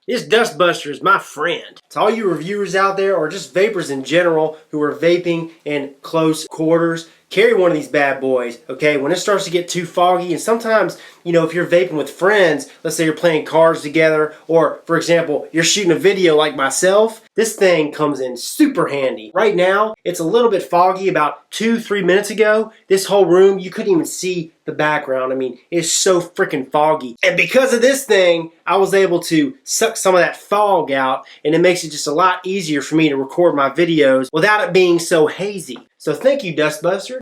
This dustbuster is my friend. To all you reviewers out there, or just vapors in general who are vaping in close quarters, carry one of these bad boys, okay? When it starts to get too foggy, and sometimes, you know, if you're vaping with friends, let's say you're playing cards together, or for example, you're shooting a video like myself, this thing comes in super handy. Right now, it's a little bit foggy. About 2-3 minutes ago, this whole room, you couldn't even see the background. I mean, it's so freaking foggy. And because of this thing, I was able to suck some of that fog out, and it makes it just a lot easier for me to record my videos without it being so hazy. So thank you, Dustbuster.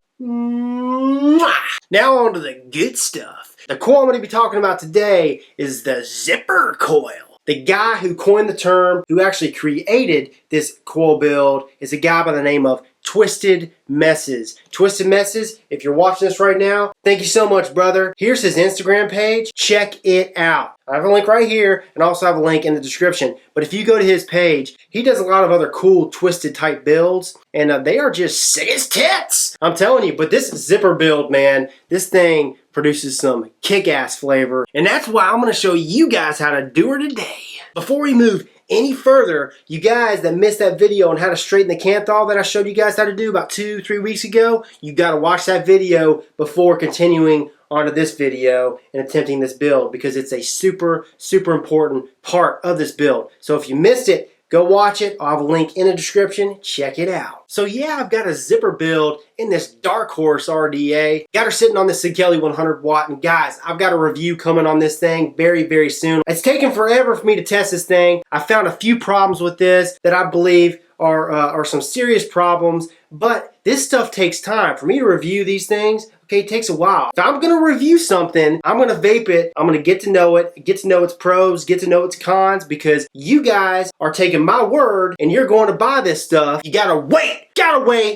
Now on to the good stuff. The coil I'm going to be talking about today is the zipper coil. The guy who coined the term, who actually created this coil build, is a guy by the name of Twisted Messes. Twisted Messes, if you're watching this right now, thank you so much, brother. Here's his Instagram page. Check it out. I have a link right here, and also have a link in the description. But if you go to his page, he does a lot of other cool twisted type builds, and they are just sick as tits. I'm telling you, but this zipper build, man, this thing produces some kick-ass flavor, and that's why I'm going to show you guys how to do her today. Before we move any further, you guys that missed that video on how to straighten the kanthal that I showed you guys how to do about 2-3 weeks ago, you got to watch that video before continuing onto this video and attempting this build, because it's a super important part of this build. So if you missed it, go watch it. I'll have a link in the description. Check it out. So yeah, I've got a zipper build in this Dark Horse RDA. Got her sitting on this Kelly 100 watt. And guys, I've got a review coming on this thing very soon. It's taken forever for me to test this thing. I found a few problems with this that I believe are some serious problems, but this stuff takes time. For me to review these things, okay, it takes a while. If I'm gonna review something, I'm gonna vape it, I'm gonna get to know it, get to know its pros, get to know its cons, because you guys are taking my word and you're going to buy this stuff. You gotta wait.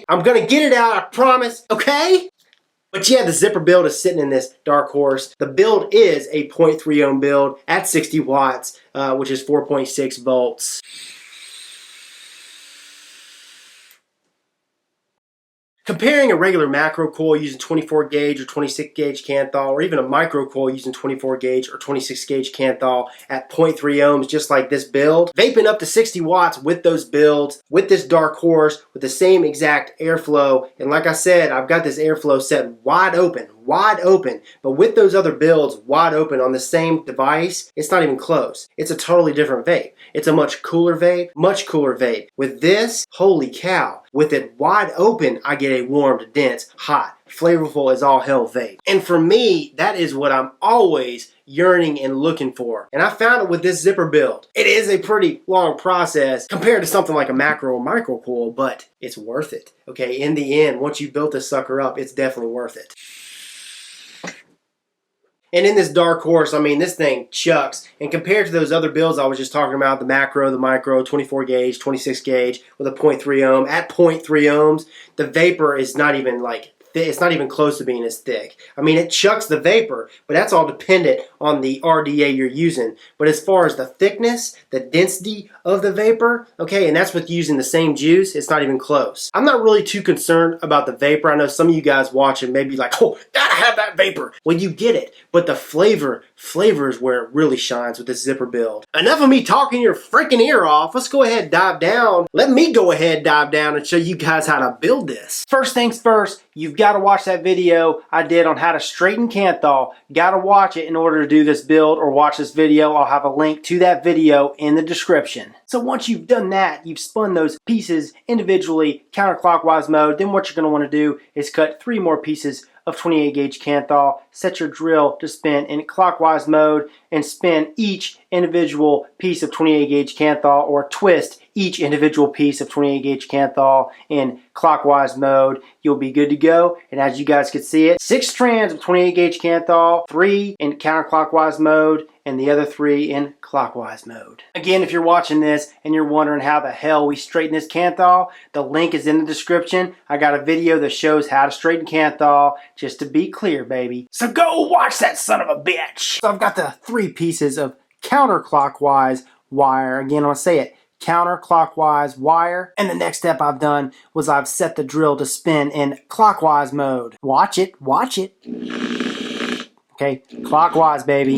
I'm gonna get it out, I promise, okay? But yeah, the zipper build is sitting in this Dark Horse. The build is a 0.3 ohm build at 60 watts, which is 4.6 volts. Comparing a regular macro coil using 24 gauge or 26 gauge kanthal, or even a micro coil using 24 gauge or 26 gauge kanthal at 0.3 ohms, just like this build, vaping up to 60 watts with those builds, with this Dark Horse, with the same exact airflow. And like I said, I've got this airflow set wide open, but with those other builds wide open on the same device, it's not even close. It's a totally different vape. It's a much cooler vape. With this, holy cow, with it wide open, I get a warmed, dense, hot, flavorful as all hell vape. And for me, that is what I'm always yearning and looking for. And I found it with this zipper build. It is a pretty long process compared to something like a macro or micro coil, but it's worth it. Okay, in the end, once you built this sucker up, it's definitely worth it. And in this Dark Horse, I mean, this thing chucks. And compared to those other builds I was just talking about, the macro, the micro, 24 gauge, 26 gauge with a 0.3 ohm, at 0.3 ohms, the vapor is not even like, it's not even close to being as thick. I mean, it chucks the vapor, but that's all dependent on the RDA you're using. But as far as the thickness, the density of the vapor, okay, and that's with using the same juice, it's not even close. I'm not really too concerned about the vapor. I know some of you guys watching may be like, oh, gotta have that vapor. Well, you get it, but the flavor is where it really shines with this zipper build. Enough of me talking your freaking ear off. Let's go ahead and dive down. Let me go ahead and dive down and show you guys how to build this. First things first, you've got to watch that video I did on how to straighten kanthal. Got to watch it in order to do this build, or watch this video. I'll have a link to that video in the description. So once you've done that, you've spun those pieces individually counterclockwise mode, then what you're going to want to do is cut 3 more pieces of 28 gauge kanthal, set your drill to spin in clockwise mode, and spin each individual piece of 28 gauge kanthal, or twist each individual piece of 28 gauge kanthal in clockwise mode. You'll be good to go. And as you guys can see it, 6 strands of 28 gauge kanthal, 3 in counterclockwise mode, and the other 3 in clockwise mode. Again, if you're watching this and you're wondering how the hell we straighten this kanthal, the link is in the description. I got a video that shows how to straighten kanthal, just to be clear, baby. So go watch that son of a bitch. So I've got the 3 pieces of counterclockwise wire. Again, I'm gonna say it, counterclockwise wire. And the next step I've done was I've set the drill to spin in clockwise mode. Watch it. Okay, clockwise, baby.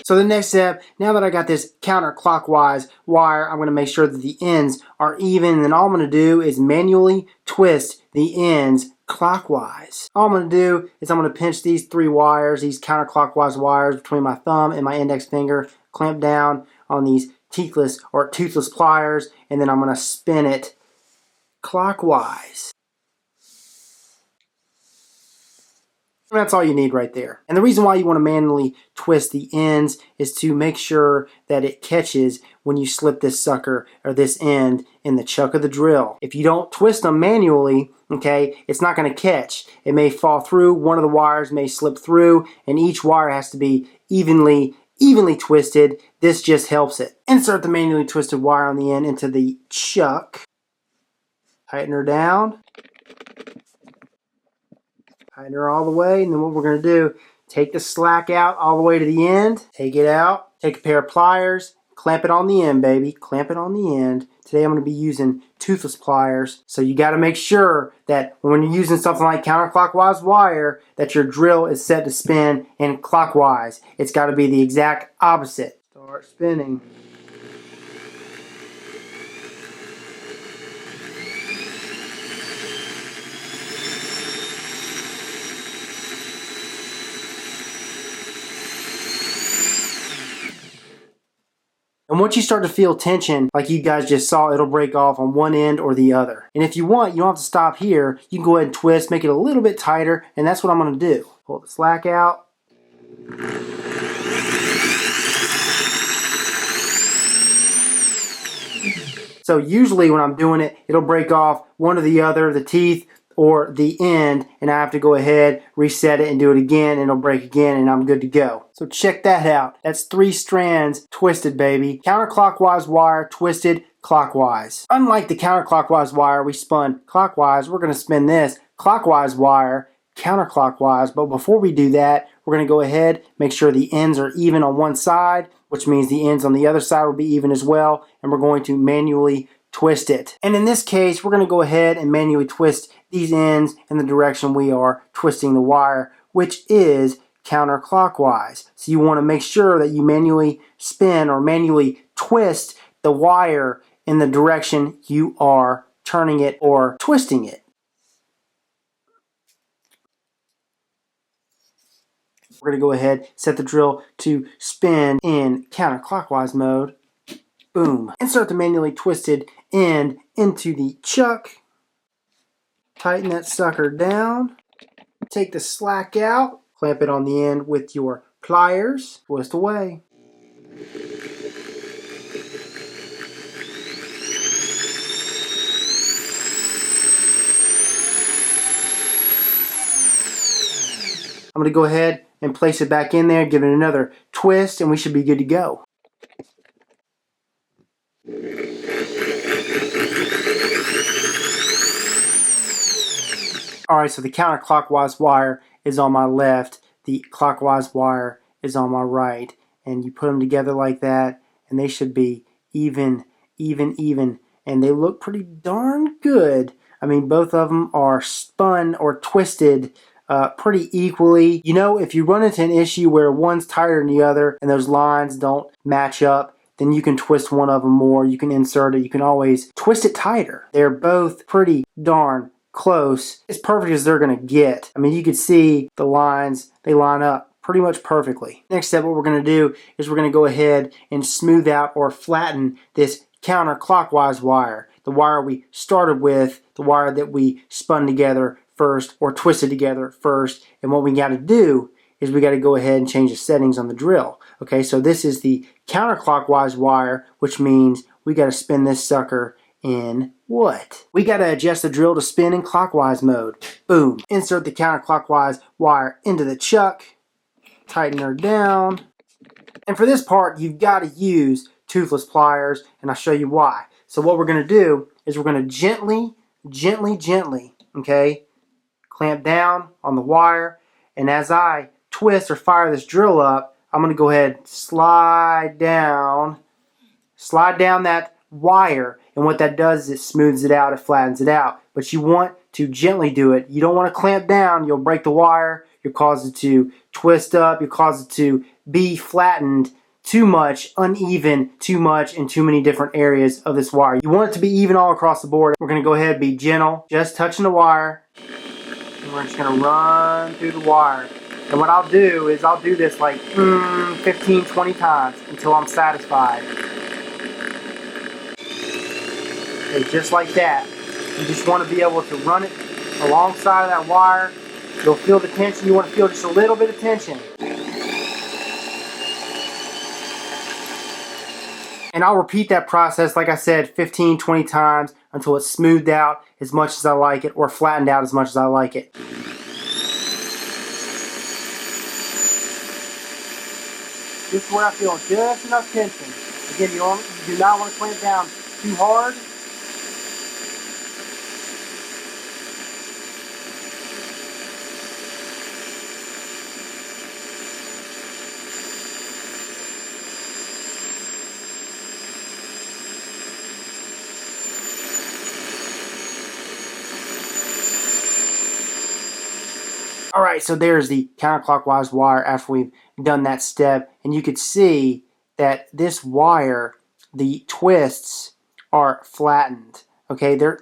So the next step, now that I got this counterclockwise wire, I'm going to make sure that the ends are even, and then all I'm going to do is manually twist the ends clockwise. All I'm going to do is I'm going to pinch these 3 wires, these counterclockwise wires between my thumb and my index finger, clamp down on these teethless or toothless pliers, and then I'm going to spin it clockwise. And that's all you need right there. And the reason why you want to manually twist the ends is to make sure that it catches when you slip this sucker or this end in the chuck of the drill. If you don't twist them manually, okay, it's not going to catch. It may fall through, one of the wires may slip through, and each wire has to be evenly twisted. This just helps it. Insert the manually twisted wire on the end into the chuck. Tighten her down. Tighten her all the way, and then what we're going to do, take the slack out all the way to the end, take it out, take a pair of pliers, clamp it on the end, baby, clamp it on the end. Today I'm going to be using toothless pliers, so you got to make sure that when you're using something like counterclockwise wire, that your drill is set to spin in clockwise. It's got to be the exact opposite. Start spinning. And once you start to feel tension, like you guys just saw, it'll break off on one end or the other. And if you want, you don't have to stop here. You can go ahead and twist, make it a little bit tighter, and that's what I'm going to do. Pull the slack out. So usually when I'm doing it, it'll break off one or the other, the teeth or the end, and I have to go ahead, reset it, and do it again, and it'll break again, and I'm good to go. So check that out. That's 3 strands twisted, baby. Counterclockwise wire twisted clockwise. Unlike the counterclockwise wire we spun clockwise, we're going to spin this clockwise wire counterclockwise. But before we do that, we're going to go ahead, make sure the ends are even on one side, which means the ends on the other side will be even as well, and we're going to manually twist it. And in this case, we're going to go ahead and manually twist these ends in the direction we are twisting the wire, which is counterclockwise. So you want to make sure that you manually spin or manually twist the wire in the direction you are turning it or twisting it. We're going to go ahead, set the drill to spin in counterclockwise mode. Boom. Insert the manually twisted end into the chuck. Tighten that sucker down. Take the slack out. Clamp it on the end with your pliers. Twist away. I'm going to go ahead and place it back in there, give it another twist, and we should be good to go. Alright, so the counterclockwise wire is on my left, the clockwise wire is on my right, and you put them together like that, and they should be even, and they look pretty darn good. I mean, both of them are spun or twisted pretty equally. You know, if you run into an issue where one's tighter than the other, and those lines don't match up, then you can twist one of them more, you can insert it, you can always twist it tighter. They're both pretty darn close, as perfect as they're going to get. I mean, you can see the lines, they line up pretty much perfectly. Next step, what we're going to do is we're going to go ahead and smooth out or flatten this counterclockwise wire. The wire we started with, the wire that we spun together first or twisted together first. And what we got to do is we got to go ahead and change the settings on the drill. Okay, so this is the counterclockwise wire, which means we got to spin this sucker in what? We got to adjust the drill to spin in clockwise mode. Boom. Insert the counterclockwise wire into the chuck. Tighten her down. And for this part, you've got to use toothless pliers, and I'll show you why. So what we're going to do is we're going to gently, okay, clamp down on the wire, and as I twist or fire this drill up, I'm going to go ahead and slide down that wire, and what that does is it smooths it out, it flattens it out. But you want to gently do it. You don't want to clamp down, you'll break the wire, you'll cause it to twist up, you'll cause it to be flattened too much uneven, too much in too many different areas of this wire. You want it to be even all across the board. We're going to go ahead and be gentle, just touching the wire. And we're just going to run through the wire. And what I'll do is I'll do this like 15, 20 times until I'm satisfied. Okay, just like that. You just want to be able to run it alongside of that wire. You'll feel the tension. You want to feel just a little bit of tension. And I'll repeat that process, like I said, 15, 20 times until it's smoothed out as much as I like it, or flattened out as much as I like it. Just where I feel just enough tension. Again, you do not want to clamp down too hard. Alright, so there's the counterclockwise wire after we've done that step, and you could see that this wire, the twists are flattened. Okay, they're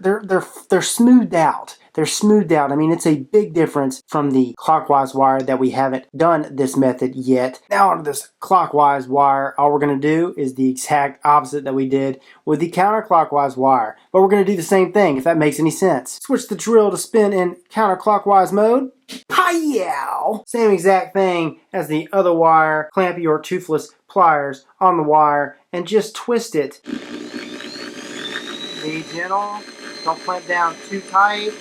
smoothed out. They're smoothed out. I mean, it's a big difference from the clockwise wire that we haven't done this method yet. Now on this clockwise wire, all we're going to do is the exact opposite that we did with the counterclockwise wire. But we're going to do the same thing, if that makes any sense. Switch the drill to spin in counterclockwise mode. Hi-yow! Same exact thing as the other wire. Clamp your toothless pliers on the wire and just twist it. Be gentle. Don't clamp down too tight.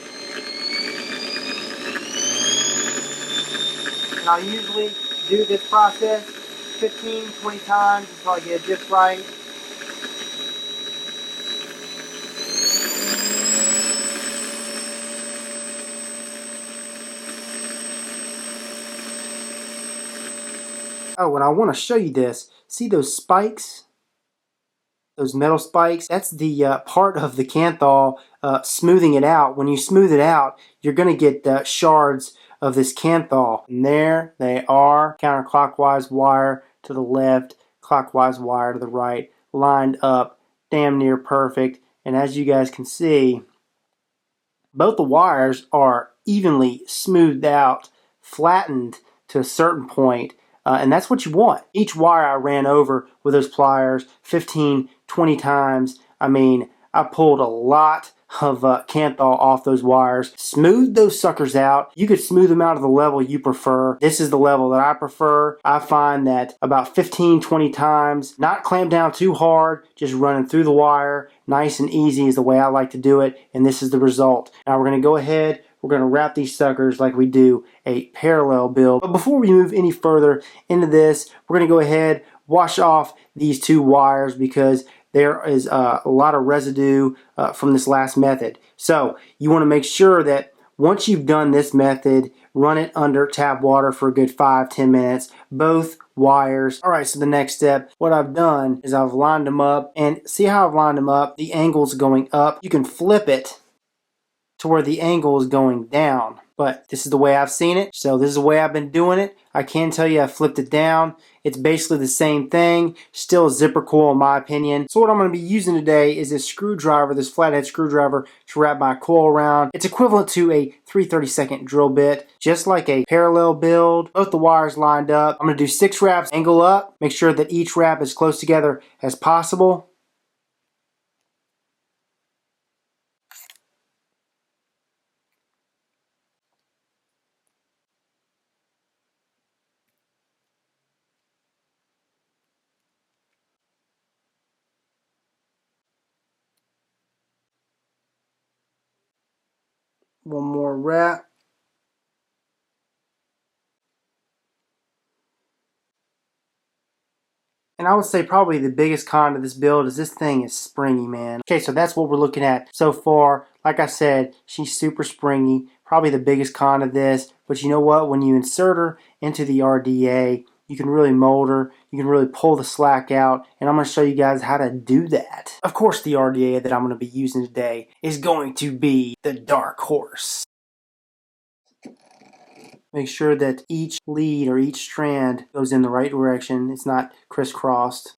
And I'll usually do this process 15, 20 times until I get it just right. Oh, and I want to show you this. See those spikes? Those metal spikes? That's the part of the kanthal smoothing it out. When you smooth it out, you're going to get shards of this kanthal. And there they are. Counterclockwise wire to the left, clockwise wire to the right, lined up, damn near perfect. And as you guys can see, both the wires are evenly smoothed out, flattened to a certain point. And that's what you want. Each wire I ran over with those pliers 15, 20 times. I mean, I pulled a lot of kanthal off those wires. Smooth those suckers out. You could smooth them out to the level you prefer. This is the level that I prefer. I find that about 15, 20 times, not clamped down too hard, just running through the wire. Nice and easy is the way I like to do it. And this is the result. Now we're going to go ahead. We're going to wrap these suckers like we do a parallel build. But before we move any further into this, we're going to go ahead, wash off these two wires because there is a lot of residue from this last method. So you want to make sure that once you've done this method, run it under tap water for a good 5-10 minutes, both wires. Alright, so the next step, what I've done is I've lined them up, and see how I've lined them up? The angle's going up. You can flip it to where the angle is going down. But this is the way I've seen it, so this is the way I've been doing it. I can tell you I flipped it down. It's basically the same thing, still a zipper coil in my opinion. So what I'm going to be using today is this screwdriver, this flathead screwdriver to wrap my coil around. It's equivalent to a 3/32 drill bit, just like a parallel build. Both the wires lined up. I'm going to do 6 wraps, angle up, make sure that each wrap is close together as possible. One more wrap. And I would say probably the biggest con of this build is this thing is springy, man. Okay, so that's what we're looking at so far. Like I said, she's super springy. Probably the biggest con of this. But you know what? When you insert her into the RDA, you can really mold her. You can really pull the slack out. And I'm going to show you guys how to do that. Of course, the RDA that I'm going to be using today is going to be the Dark Horse. Make sure that each lead or each strand goes in the right direction. It's not crisscrossed.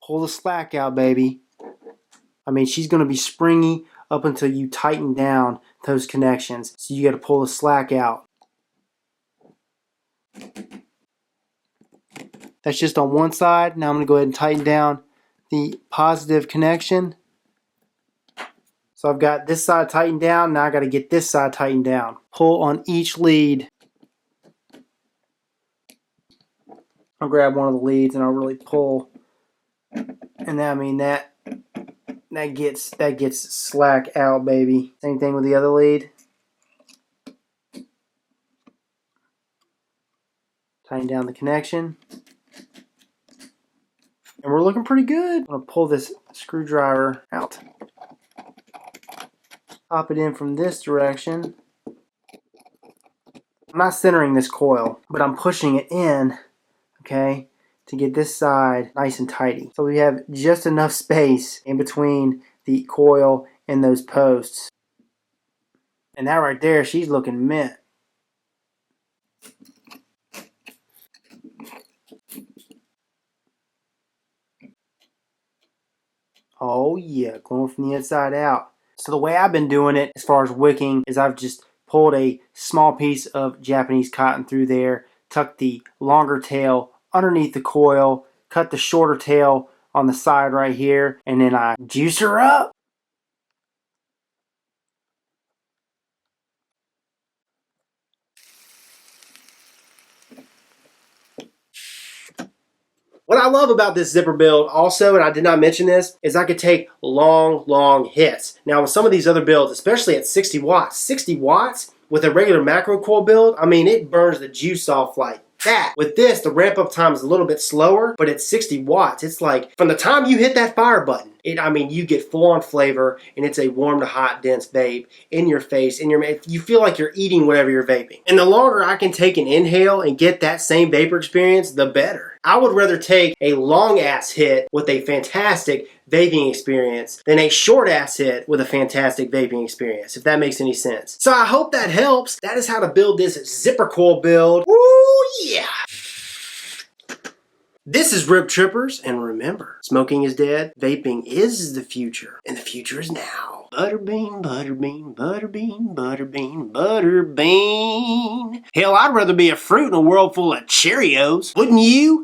Pull the slack out, baby. I mean, she's going to be springy up until you tighten down those connections. So you got to pull the slack out. That's just on one side. Now I'm going to go ahead and tighten down the positive connection. So I've got this side tightened down. Now I got to get this side tightened down. Pull on each lead. I'll grab one of the leads and I'll really pull. And I mean that gets slack out, baby. Same thing with the other lead. Tighten down the connection. And we're looking pretty good. I'm going to pull this screwdriver out. Pop it in from this direction. I'm not centering this coil, but I'm pushing it in, okay, to get this side nice and tidy. So we have just enough space in between the coil and those posts. And that right there, she's looking mint. Oh yeah, going from the inside out. So the way I've been doing it as far as wicking is I've just pulled a small piece of Japanese cotton through there, tucked the longer tail underneath the coil, cut the shorter tail on the side right here, and then I juice her up. What I love about this zipper build also, and I did not mention this, is I could take long hits. Now with some of these other builds, especially at 60 watts with a regular macro coil build, I mean it burns the juice off like that. With this, the ramp up time is a little bit slower, but at 60 watts, it's like from the time you hit that fire button, I mean, you get full on flavor, and it's a warm to hot, dense vape in your face, you feel like you're eating whatever you're vaping. And the longer I can take an inhale and get that same vapor experience, the better. I would rather take a long ass hit with a fantastic vaping experience than a short ass hit with a fantastic vaping experience, if that makes any sense. So I hope that helps. That is how to build this zipper coil build. Ooh yeah! This is Rip Trippers, and remember, smoking is dead, vaping is the future, and the future is now. Butterbean, butterbean, butterbean, butterbean, butterbean. Hell, I'd rather be a fruit in a world full of Cheerios, wouldn't you?